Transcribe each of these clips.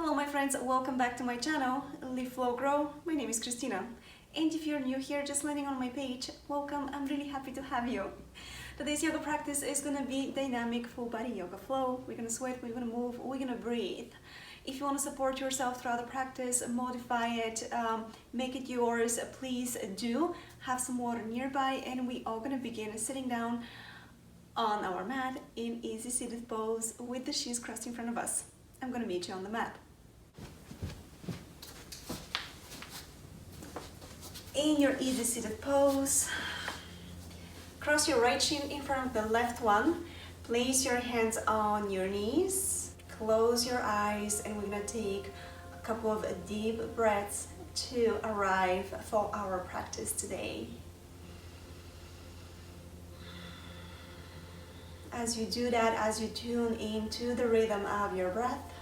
Hello my friends, welcome back to my channel, LiftFlowGrow. My name is Christina. And if you're new here, just landing on my page, welcome, I'm really happy to have you. Today's yoga practice is gonna be dynamic full body yoga flow. We're gonna sweat, we're gonna move, we're gonna breathe. If you want to support yourself throughout the practice, modify it, make it yours, please do. Have some water nearby, and we are gonna begin sitting down on our mat in easy seated pose with the shoes crossed in front of us. I'm gonna meet you on the mat. In your easy seated pose, cross your right shin in front of the left one. Place your hands on your knees. Close your eyes, and we're gonna take a couple of deep breaths to arrive for our practice today. As you do that, as you tune into the rhythm of your breath,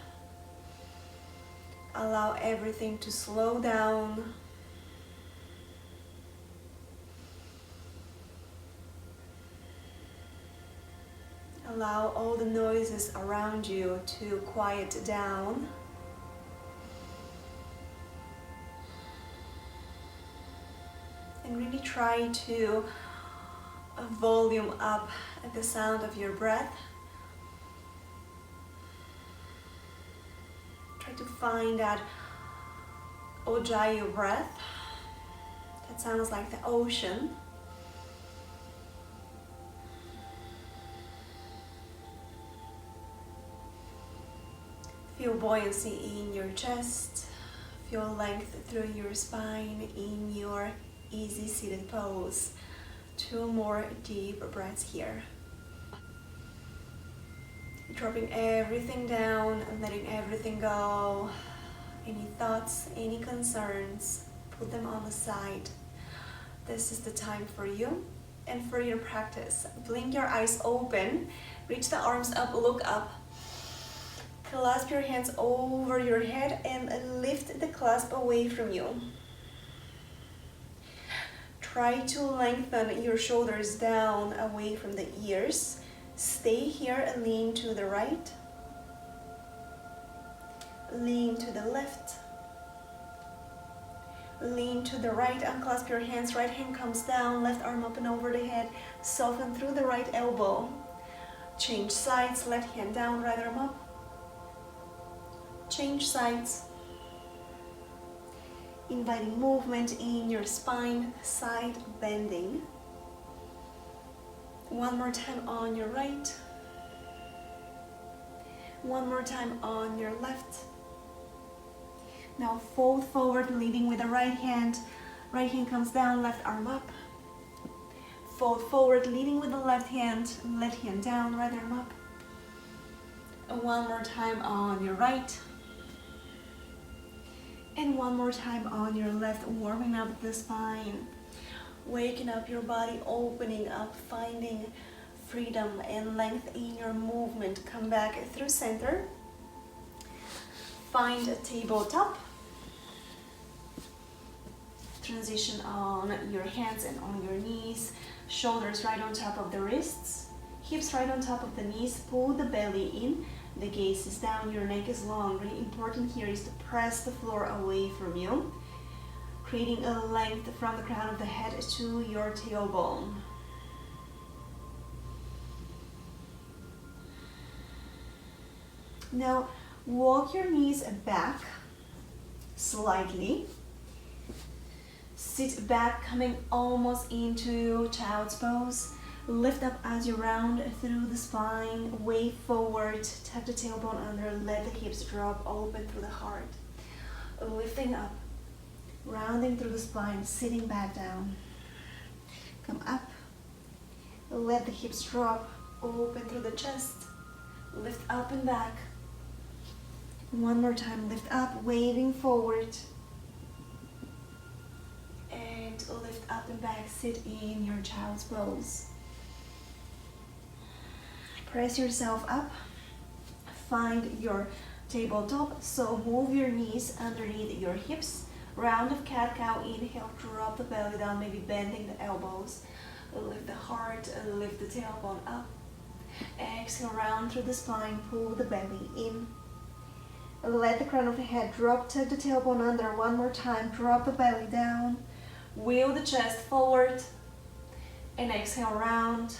allow everything to slow down. Allow all the noises around you to quiet down. And really try to volume up the sound of your breath. Try to find that Ujjayi breath that sounds like the ocean. Feel buoyancy in your chest. Feel length through your spine in your easy seated pose. 2 more deep breaths here. Dropping everything down and letting everything go. Any thoughts, any concerns, put them on the side. This is the time for you and for your practice. Blink your eyes open, reach the arms up, look up. Clasp your hands over your head and lift the clasp away from you. Try to lengthen your shoulders down away from the ears. Stay here and lean to the right. Lean to the left. Lean to the right, unclasp your hands. Right hand comes down, left arm up and over the head. Soften through the right elbow. Change sides, left hand down, right arm up. Change sides. Inviting movement in your spine, side bending. One more time on your right. One more time on your left. Now fold forward, leading with the right hand. Right hand comes down, left arm up. Fold forward, leading with the left hand down, right arm up. And one more time on your right. And one more time on your left, warming up the spine, waking up your body, opening up, finding freedom and length in your movement. Come back through center. Find a tabletop. Transition on your hands and on your knees. Shoulders right on top of the wrists. Hips right on top of the knees. Pull the belly in. The gaze is down, your neck is long. Really important here is to press the floor away from you, creating a length from the crown of the head to your tailbone. Now, walk your knees back slightly. Sit back, coming almost into child's pose. Lift up as you round through the spine, wave forward, tap the tailbone under, let the hips drop, open through the heart. Lifting up, rounding through the spine, sitting back down. Come up, let the hips drop, open through the chest, lift up and back. One more time, lift up, waving forward. And lift up and back, sit in your child's pose. Press yourself up, find your tabletop, so move your knees underneath your hips, round of cat-cow, inhale, drop the belly down, maybe bending the elbows, lift the heart, lift the tailbone up, exhale, round through the spine, pull the belly in, Let the crown of the head drop, tuck the tailbone under one more time, drop the belly down, wheel the chest forward, and exhale round.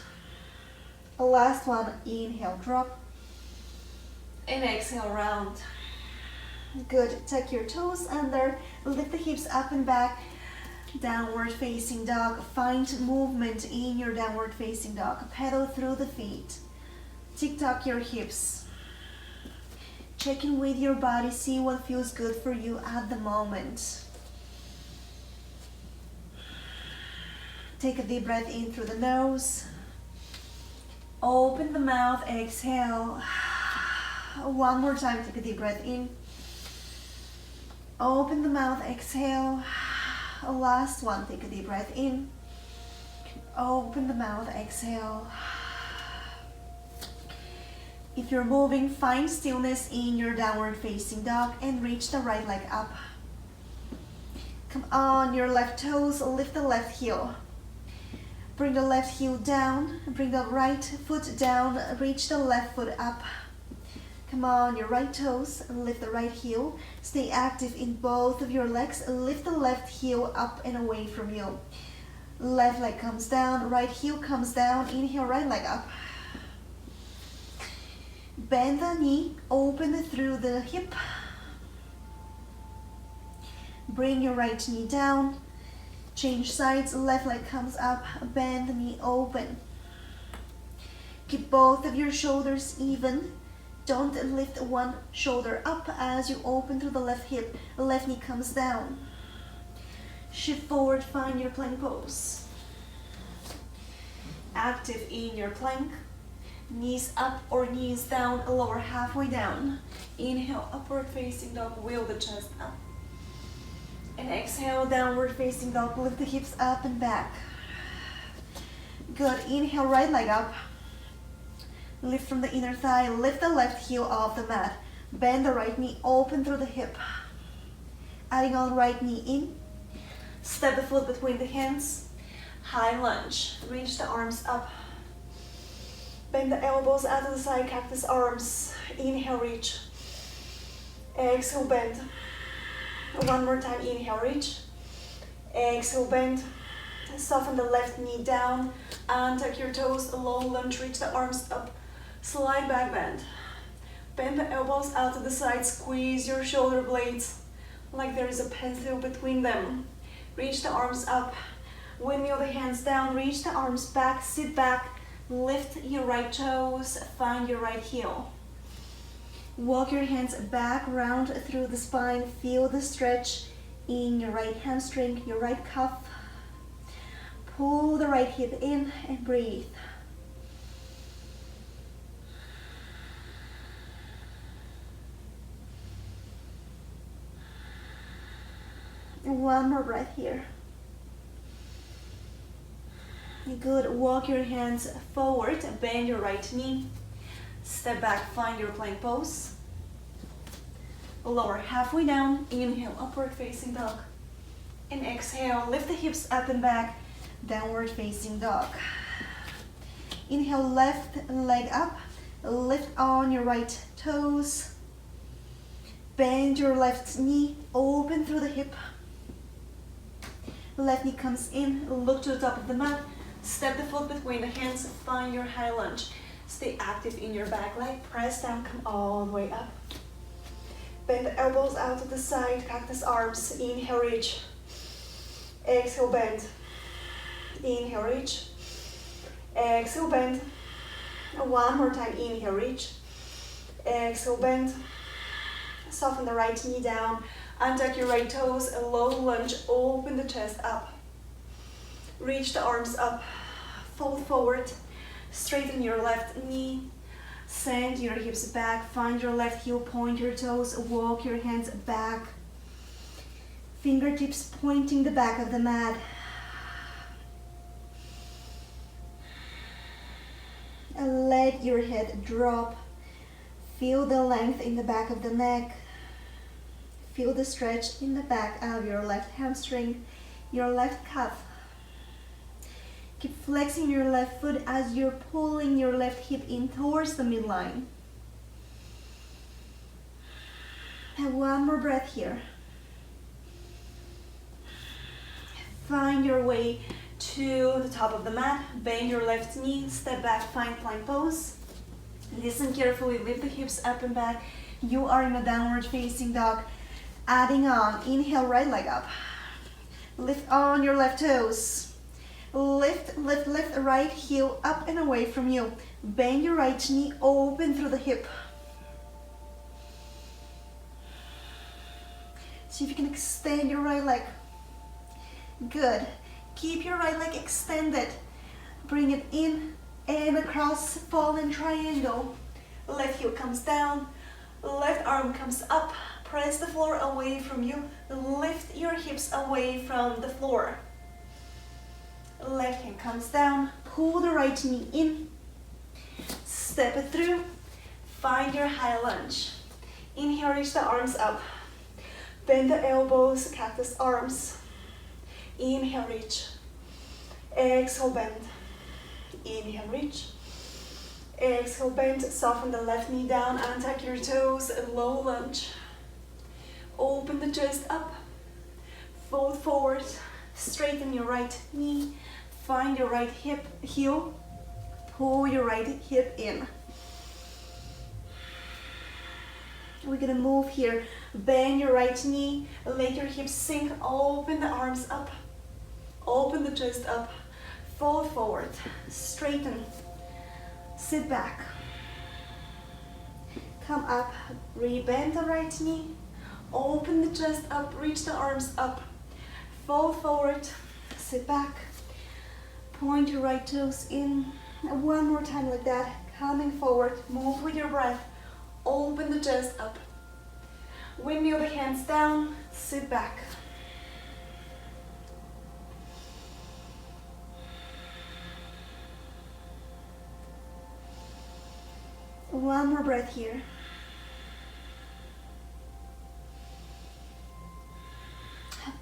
Last one, inhale, drop, and exhale round. Good, tuck your toes under, lift the hips up and back, downward facing dog. Find movement in your downward facing dog. Pedal through the feet, tick-tock your hips. Check in with your body, see what feels good for you at the moment. Take a deep breath in through the nose. Open the mouth, exhale. One more time, take a deep breath in. Open the mouth, exhale. Last one, take a deep breath in. Open the mouth, exhale. If you're moving, find stillness in your downward facing dog and reach the right leg up. Come on, your left toes, lift the left heel. Bring the left heel down, bring the right foot down, reach the left foot up. Come on, your right toes, lift the right heel. Stay active in both of your legs. Lift the left heel up and away from you. Left leg comes down, right heel comes down. Inhale, right leg up. Bend the knee, open through the hip. Bring your right knee down. Change sides, left leg comes up, bend the knee, open. Keep both of your shoulders even. Don't lift one shoulder up as you open through the left hip. Left knee comes down. Shift forward, find your plank pose. Active in your plank. Knees up or knees down, lower halfway down. Inhale, upward facing dog, wheel the chest up. And exhale, downward facing dog, lift the hips up and back. Good, inhale, right leg up. Lift from the inner thigh, lift the left heel off the mat. Bend the right knee, open through the hip. Adding on right knee in. Step the foot between the hands. High lunge, reach the arms up. Bend the elbows out to the side, cactus arms. Inhale, reach. Exhale, bend. One more time, inhale, reach. Exhale, bend. Soften the left knee down and tuck your toes, low lunge, reach the arms up. Slide back, bend. Bend the elbows out to the side, squeeze your shoulder blades like there is a pencil between them. Reach the arms up, windmill the hands down, reach the arms back, sit back, lift your right toes, find your right heel. Walk your hands back, round through the spine, feel the stretch in your right hamstring, your right calf. Pull the right hip in and breathe. One more breath here. Good, walk your hands forward, bend your right knee. Step back, find your plank pose. Lower halfway down, inhale, upward facing dog. And exhale, lift the hips up and back, downward facing dog. Inhale, left leg up, lift on your right toes. Bend your left knee, open through the hip. Left knee comes in, look to the top of the mat. Step the foot between the hands, find your high lunge. Stay active in your back leg, press down, come all the way up. Bend the elbows out to the side, cactus arms, inhale, reach. Exhale, bend. Inhale, reach. Exhale, bend. One more time, inhale, reach. Exhale, bend. Soften the right knee down, untuck your right toes, a low lunge, open the chest up. Reach the arms up, fold forward, straighten your left knee, send your hips back, find your left heel, point your toes, walk your hands back. Fingertips pointing the back of the mat. And let your head drop. Feel the length in the back of the neck. Feel the stretch in the back of your left hamstring, your left calf. Keep flexing your left foot as you're pulling your left hip in towards the midline. And one more breath here. Find your way to the top of the mat. Bend your left knee, step back, find plank pose. Listen carefully, lift the hips up and back. You are in a downward facing dog. Adding on, inhale, right leg up. Lift on your left toes. Lift, lift, lift, right heel up and away from you. Bend your right knee, open through the hip. See if you can extend your right leg. Good. Keep your right leg extended. Bring it in and across, fallen triangle. Left heel comes down, left arm comes up. Press the floor away from you. Lift your hips away from the floor. Left hand comes down, pull the right knee in. Step it through, find your high lunge. Inhale, reach the arms up. Bend the elbows, cactus arms. Inhale, reach. Exhale, bend. Inhale, reach. Exhale, bend. Soften the left knee down, untuck your toes, low lunge. Open the chest up. Fold forward. Straighten your right knee. Find your right hip heel. Pull your right hip in. We're gonna move here. Bend your right knee. Let your hips sink. Open the arms up. Open the chest up. Fold forward. Straighten. Sit back. Come up. Rebend the right knee. Open the chest up. Reach the arms up. Fold forward. Sit back. Point your right toes in. One more time like that. Coming forward. Move with your breath. Open the chest up. Windmill the hands down. Sit back. One more breath here.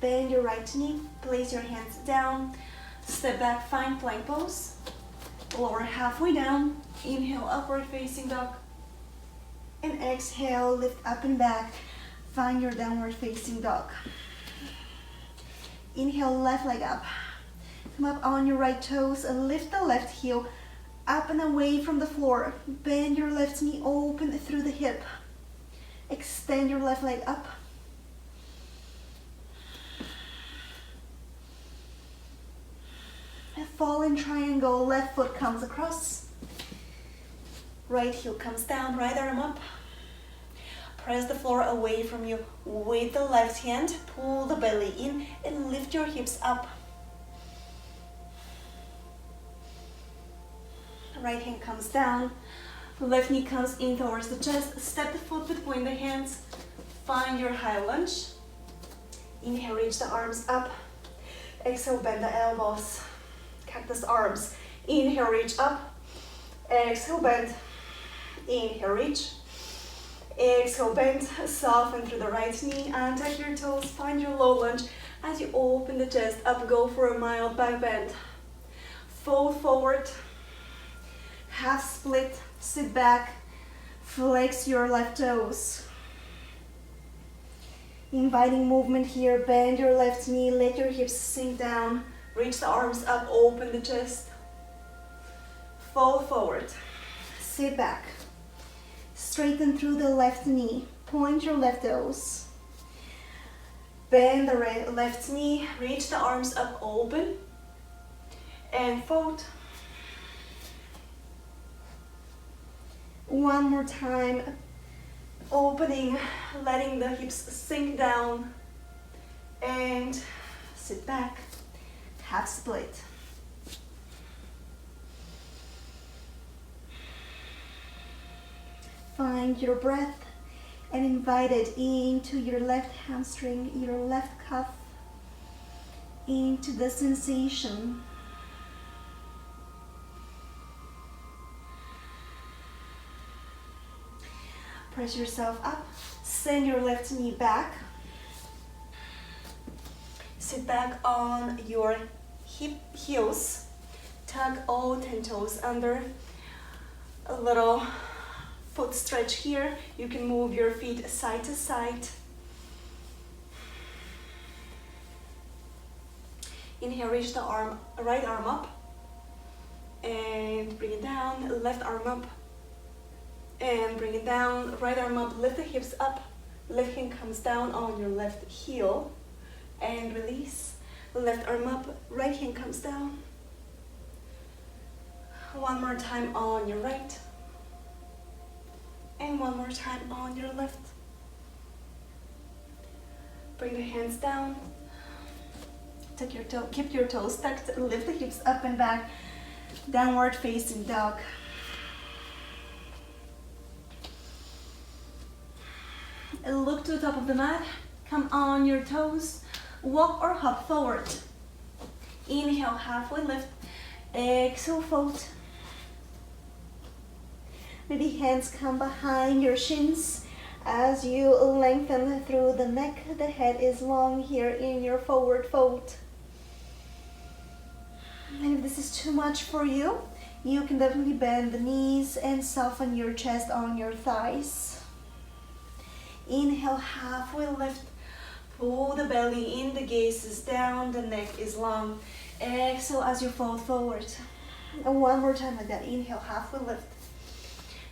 Bend your right knee. Place your hands down. Step back, find plank pose. Lower halfway down. Inhale, upward facing dog. And exhale, lift up and back. Find your downward facing dog. Inhale, left leg up. Come up on your right toes and lift the left heel up and away from the floor. Bend your left knee, open through the hip. Extend your left leg up. Fallen triangle, left foot comes across. Right heel comes down, right arm up. Press the floor away from you. With the left hand, pull the belly in and lift your hips up. Right hand comes down. Left knee comes in towards the chest. Step the foot between the hands. Find your high lunge. Inhale, reach the arms up. Exhale, bend the elbows. Cactus arms. Inhale, reach up. Exhale, bend. Inhale, reach. Exhale, bend. Soften through the right knee. Untuck your toes. Find your low lunge. As you open the chest up, go for a mild back bend. Fold forward. Half split. Sit back. Flex your left toes. Inviting movement here. Bend your left knee. Let your hips sink down. Reach the arms up, open the chest. Fold forward. Sit back. Straighten through the left knee. Point your left toes. Bend the left knee. Reach the arms up, open. And fold. One more time. Opening, letting the hips sink down. And sit back. Half split. Find your breath and invite it into your left hamstring, your left cuff, into the sensation. Press yourself up, send your left knee back. Sit back on your heels, tuck all 10 toes under, a little foot stretch here. You can move your feet side to side. Inhale, reach the right arm up and bring it down. Left arm up and bring it down. Right arm up, lift the hips up. Left hand comes down on your left heel and release. Left arm up, right hand comes down. One more time on your right. And one more time on your left. Bring the hands down. Tuck your toe, keep your toes tucked, lift the hips up and back. Downward facing dog. Look to the top of the mat. Come on your toes. Walk or hop forward. Inhale, halfway lift. Exhale, fold. Maybe hands come behind your shins as you lengthen through the neck. The head is long here in your forward fold. And if this is too much for you, you can definitely bend the knees and soften your chest on your thighs. Inhale, halfway lift. Pull the belly in, the gaze is down, the neck is long. Exhale as you fold forward. And one more time like that. Inhale, halfway lift.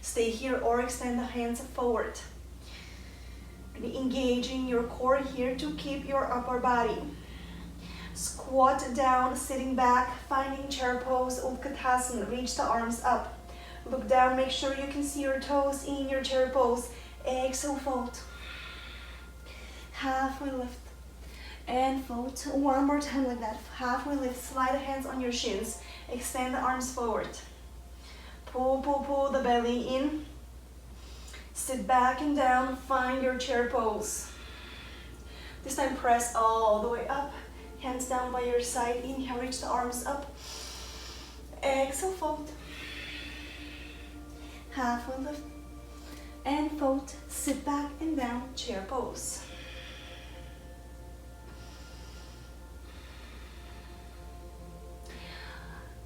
Stay here or extend the hands forward. Be engaging your core here to keep your upper body. Squat down, sitting back, finding chair pose, Utkatasana. Reach the arms up. Look down, make sure you can see your toes in your chair pose. Exhale, fold. Halfway lift and fold. One more time like that. Halfway lift, slide the hands on your shins. Extend the arms forward. Pull, pull, pull the belly in. Sit back and down, find your chair pose. This time press all the way up. Hands down by your side. Inhale, reach the arms up. Exhale, fold. Halfway lift and fold. Sit back and down, chair pose.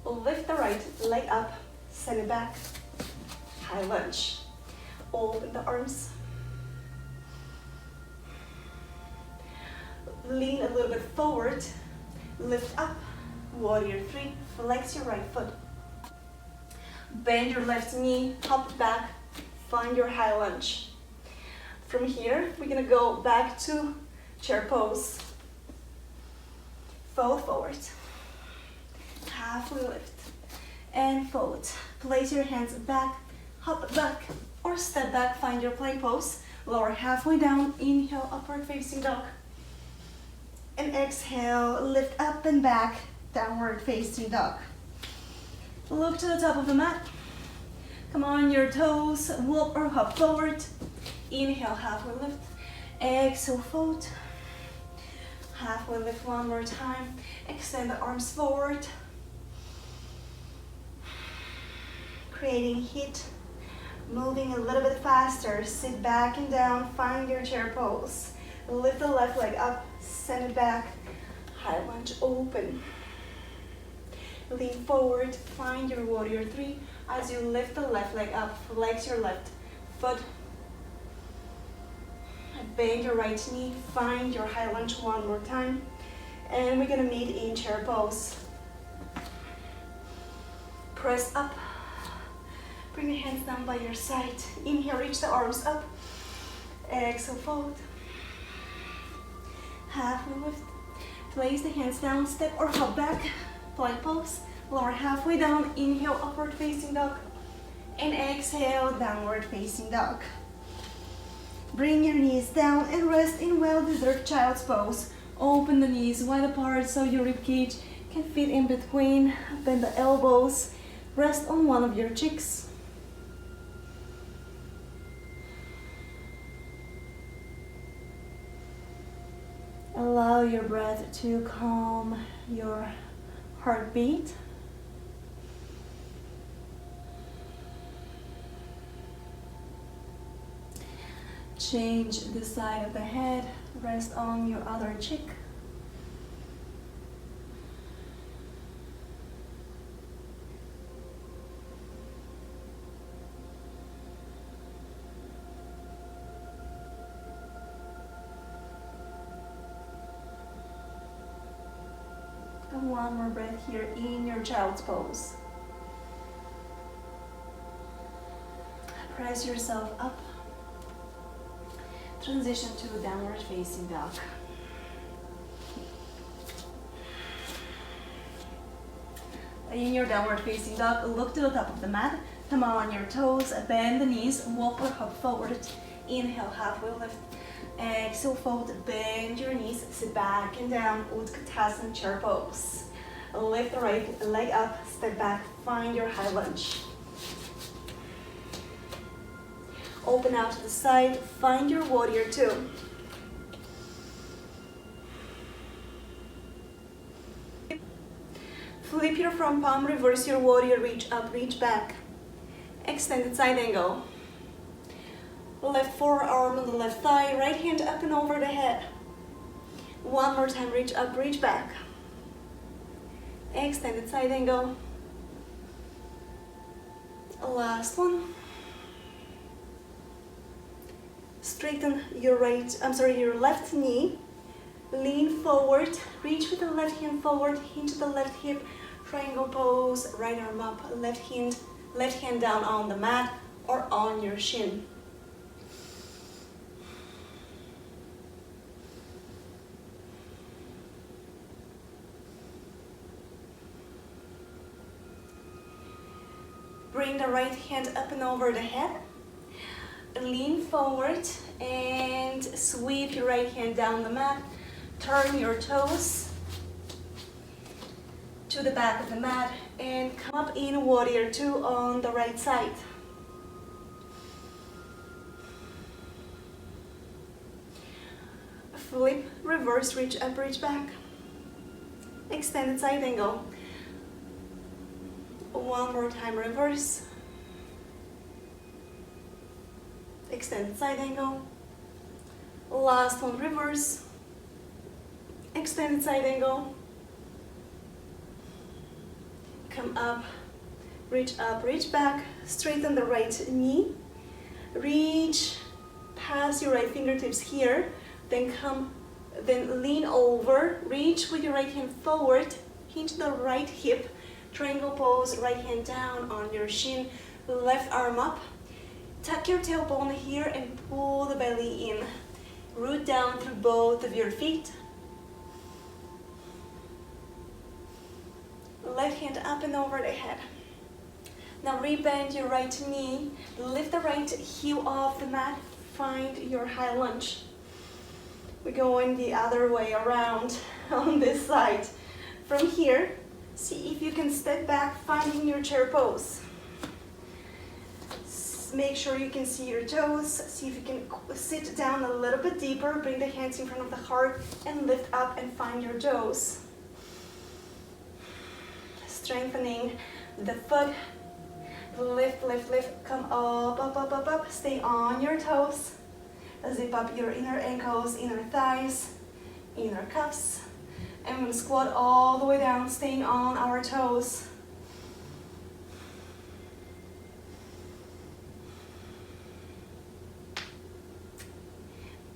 Lift the right leg up, send it back, high lunge. Open the arms. Lean a little bit forward, lift up, warrior three, flex your right foot. Bend your left knee, hop back, find your high lunge. From here, we're gonna go back to chair pose. Fold forward. Halfway lift and fold. Place your hands back, hop back or step back, find your plank pose. Lower halfway down, inhale, upward facing dog. And exhale, lift up and back, downward facing dog. Look to the top of the mat. Come on your toes, walk or hop forward. Inhale, halfway lift. Exhale, fold. Halfway lift one more time. Extend the arms forward. Creating heat, moving a little bit faster. Sit back and down, find your chair pose. Lift the left leg up, send it back, high lunge, open. Lean forward, find your warrior three. As you lift the left leg up, flex your left foot. Bend your right knee, find your high lunge one more time. And we're gonna meet in chair pose. Press up. Bring the hands down by your side. Inhale, reach the arms up. Exhale, fold. Halfway lift. Place the hands down, step or hop back. Plank pose. Lower halfway down. Inhale, upward facing dog. And exhale, downward facing dog. Bring your knees down and rest in well-deserved child's pose. Open the knees wide apart so your ribcage can fit in between. Bend the elbows. Rest on one of your cheeks. Allow your breath to calm your heartbeat. Change the side of the head, rest on your other cheek. One more breath here in your child's pose. Press yourself up. Transition to downward facing dog. In your downward facing dog, look to the top of the mat. Come on your toes, bend the knees, walk or hop forward. Inhale, halfway lift. Exhale, fold, bend your knees, sit back and down, Utkatasana chair pose. Lift the right leg up, step back, find your high lunge. Open out to the side, find your warrior two. Flip your front palm, reverse your warrior, reach up, reach back. Extended side angle. Left forearm on the left thigh, right hand up and over the head. One more time, reach up, reach back. Extended side angle. Last one. Straighten your your left knee. Lean forward, reach with the left hand forward, hinge the left hip, triangle pose, right arm up, left hand down on the mat or on your shin. Bring the right hand up and over the head. Lean forward and sweep your right hand down the mat. Turn your toes to the back of the mat and come up in warrior two on the right side. Flip, reverse, reach up, reach back. Extended side angle. One more time, reverse. Extended side angle. Last one, reverse. Extended side angle. Come up, reach back. Straighten the right knee. Reach past your right fingertips here. Then lean over. Reach with your right hand forward. Hinge the right hip. Triangle pose, right hand down on your shin. Left arm up. Tuck your tailbone here and pull the belly in. Root down through both of your feet. Left hand up and over the head. Now rebend your right knee. Lift the right heel off the mat. Find your high lunge. We're going the other way around on this side. From here, see if you can step back, finding your chair pose. Make sure you can see your toes. See if you can sit down a little bit deeper. Bring the hands in front of the heart and lift up and find your toes. Strengthening the foot. Lift, lift, lift. Come up, up, up, up, up. Stay on your toes. Zip up your inner ankles, inner thighs, inner cuffs. And we're going to squat all the way down, staying on our toes.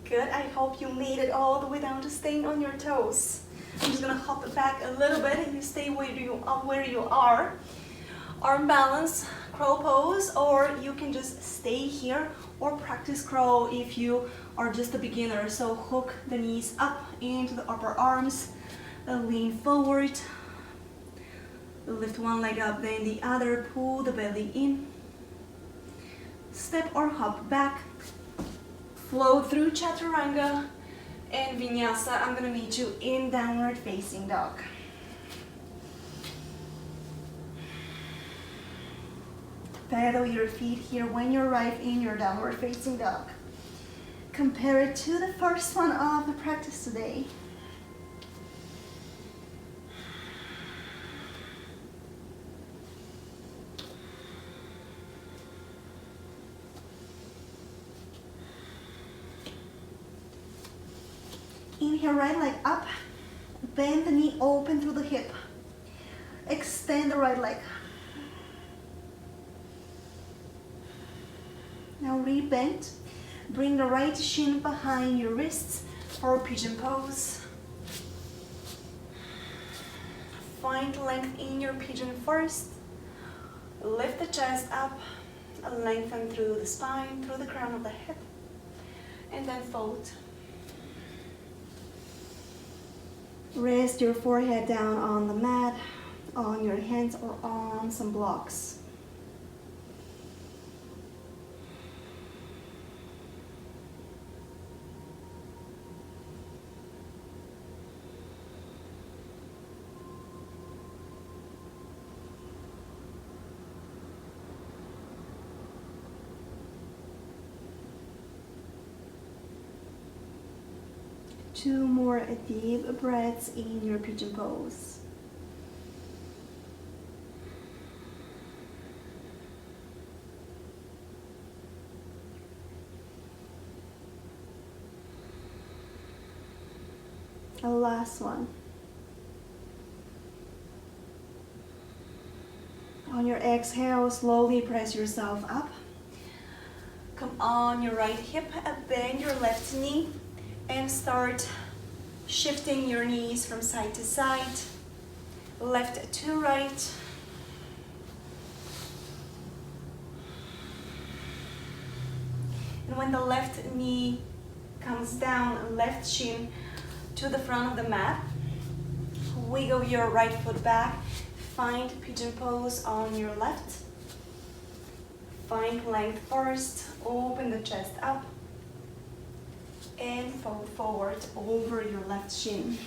Good, I hope you made it all the way down to staying on your toes. I'm just gonna hop it back a little bit and you stay where you are. Arm balance, crow pose, or you can just stay here or practice crow if you are just a beginner. So hook the knees up into the upper arms, lean forward, lift one leg up, then the other, pull the belly in, step or hop back. Flow through Chaturanga and Vinyasa. I'm gonna meet you in downward facing dog. Pedal your feet here when you arrive in your downward facing dog. Compare it to the first one of the practice today. Inhale, right leg up, bend the knee open through the hip. Extend the right leg. Now rebend, bring the right shin behind your wrists for pigeon pose. find length in your pigeon first. Lift the chest up, lengthen through the spine, through the crown of the head, and then fold. Rest your forehead down on the mat, on your hands or on some blocks. Two more deep breaths in your pigeon pose. A last one. On your exhale, slowly press yourself up. Come on your right hip, bend your left knee, and start shifting your knees from side to side, left to right. And when the left knee comes down, left shin to the front of the mat, wiggle your right foot back, find pigeon pose on your left. Find length first, open the chest up, and fold forward over your left shin.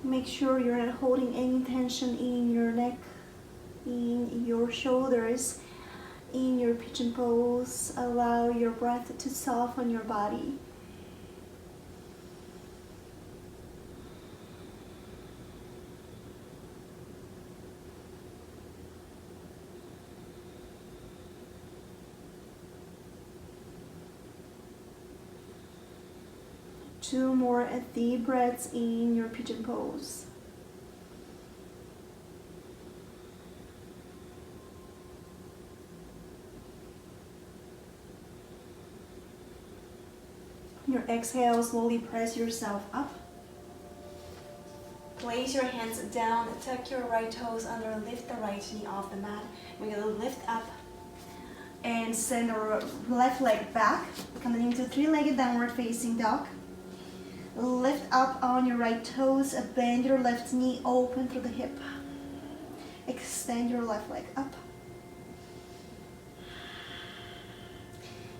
Make sure you're not holding any tension in your neck, in your shoulders, in your pigeon pose. Allow your breath to soften your body. Two more deep breaths in your pigeon pose. On your exhale, slowly press yourself up. Place your hands down, tuck your right toes under, lift the right knee off the mat. We're going to lift up and send our left leg back, coming into three-legged downward facing dog. Lift up on your right toes, bend your left knee, open through the hip. Extend your left leg up.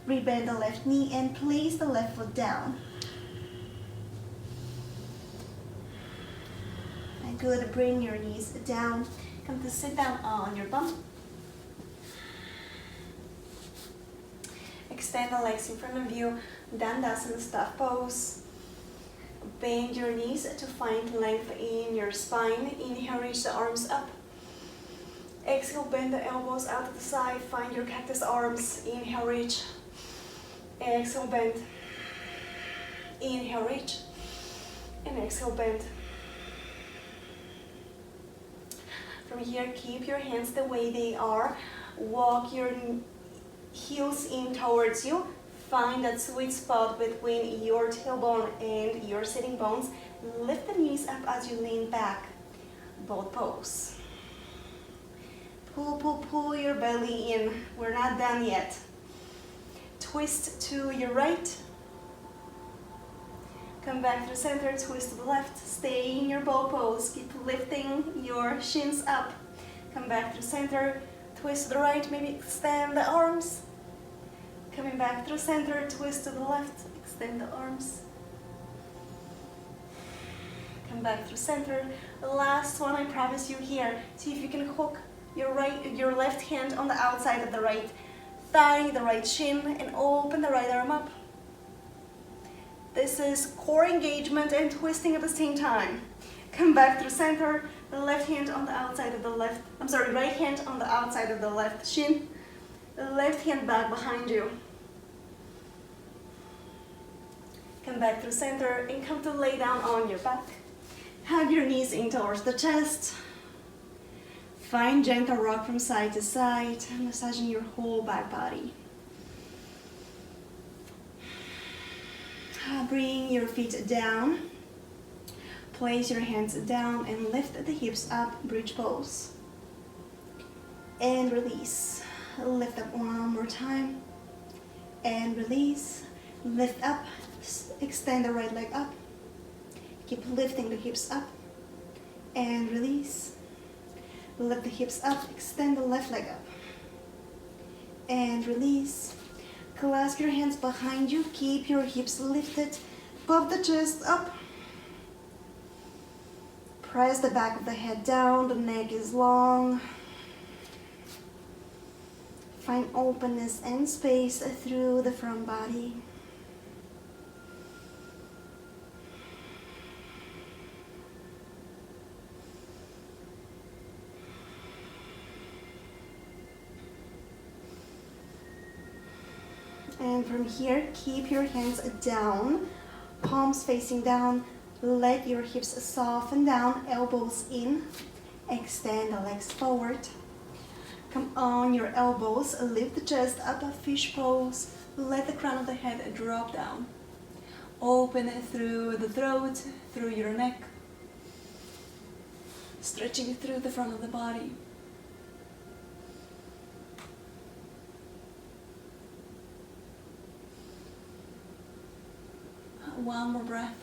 Rebend the left knee and place the left foot down. And good, bring your knees down. Come to sit down on your bum. Extend the legs in front of you, Dandasana staff pose. Bend your knees to find length in your spine. Inhale, reach the arms up. Exhale, bend the elbows out to the side. Find your cactus arms. Inhale, reach. Exhale, bend. Inhale, reach. And exhale, bend. From here, keep your hands the way they are. Walk your heels in towards you. Find that sweet spot between your tailbone and your sitting bones. Lift the knees up as you lean back. Both pose. Pull, pull, pull your belly in. We're not done yet. Twist to your right. Come back to the center, twist to the left. Stay in your bow pose. Keep lifting your shins up. Come back to the center, twist to the right, maybe extend the arms. Coming back to the center, twist to the left, extend the arms. Come back to the center. The last one, I promise you here. See if you can hook your left hand on the outside of the right thigh, the right shin, and open the right arm up. This is core engagement and twisting at the same time. Come back to the center, the left hand on the outside of the right hand on the outside of the left shin. Left hand back behind you. Come back through center and come to lay down on your back. Hug your knees in towards the chest. Find gentle rock from side to side, massaging your whole back body. Bring your feet down. Place your hands down and lift the hips up, bridge pose. And release. Lift up one more time. And release. Lift up. Extend the right leg up. Keep lifting the hips up. And release. Lift the hips up. Extend the left leg up. And release. Clasp your hands behind you. Keep your hips lifted. Puff the chest up. Press the back of the head down. The neck is long. Find openness and space through the front body. And from here, keep your hands down, palms facing down. Let your hips soften down, elbows in. Extend the legs forward. Come on your elbows, lift the chest up, fish pose. Let the crown of the head drop down. Open it through the throat, through your neck. Stretching through the front of the body. One more breath.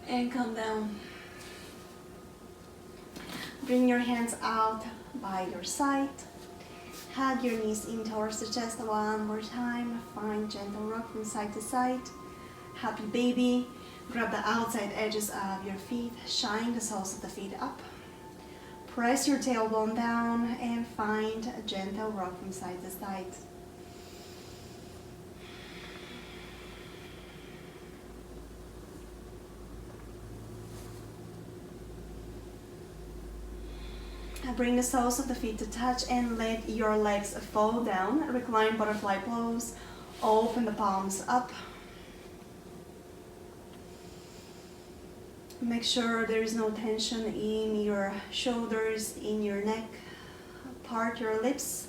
And come down. Bring your hands out by your side. Hug your knees in towards the chest one more time. Find gentle rock from side to side. Happy baby. Grab the outside edges of your feet. Shine the soles of the feet up. Press your tailbone down and find a gentle rock from side to side. Bring the soles of the feet to touch and let your legs fall down. Recline butterfly pose. Open the palms up. Make sure there is no tension in your shoulders, in your neck. Part your lips.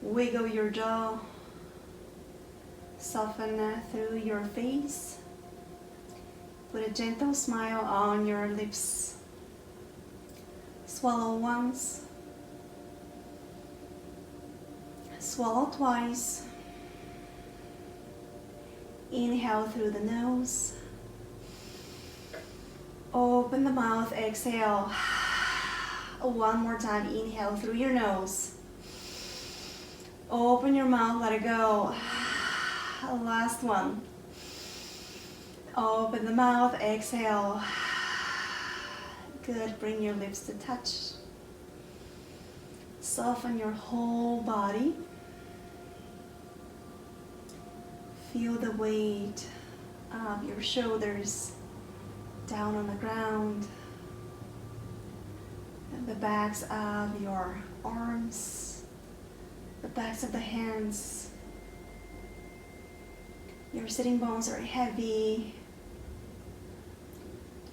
Wiggle your jaw. Soften through your face. Put a gentle smile on your lips. Swallow once. Swallow twice. Inhale through the nose. Open the mouth, exhale. One more time, inhale through your nose. Open your mouth, let it go. Last one. Open the mouth, exhale. Good, bring your lips to touch. Soften your whole body. Feel the weight of your shoulders down on the ground. And the backs of your arms. The backs of the hands. Your sitting bones are heavy.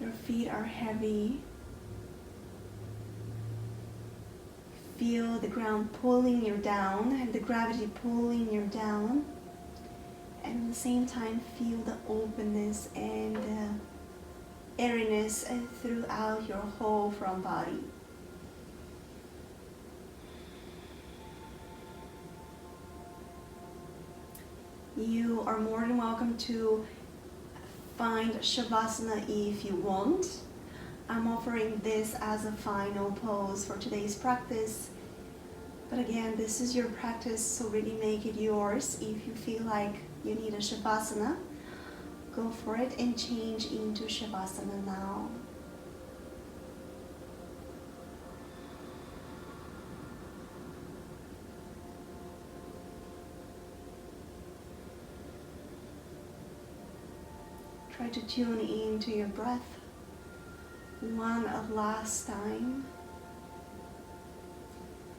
Your feet are heavy. Feel the ground pulling you down and the gravity pulling you down. And at the same time, feel the openness and the airiness throughout your whole front body. You are more than welcome to find Shavasana if you want. I'm offering this as a final pose for today's practice. But again, this is your practice, so really make it yours. If you feel like you need a Shavasana, go for it and change into Shavasana now. Try to tune into your breath. One last time.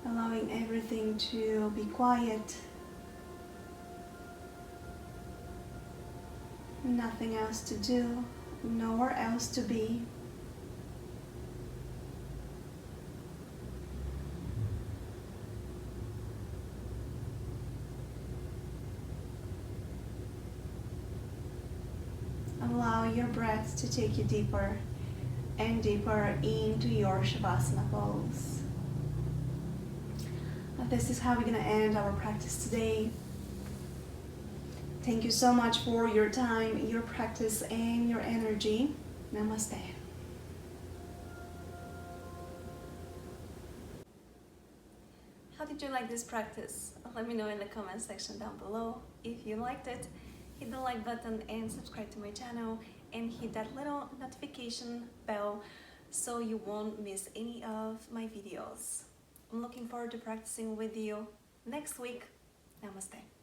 allowing everything to be quiet, nothing else to do, nowhere else to be. Allow your breath to take you deeper and deeper into your Shavasana pose. This is how we're going to end our practice today. Thank you so much for your time, your practice, and your energy. Namaste. How did you like this practice? Let me know in the comment section down below. If you liked it, hit the like button and subscribe to my channel and hit that little notification bell so you won't miss any of my videos. I'm looking forward to practicing with you next week. Namaste.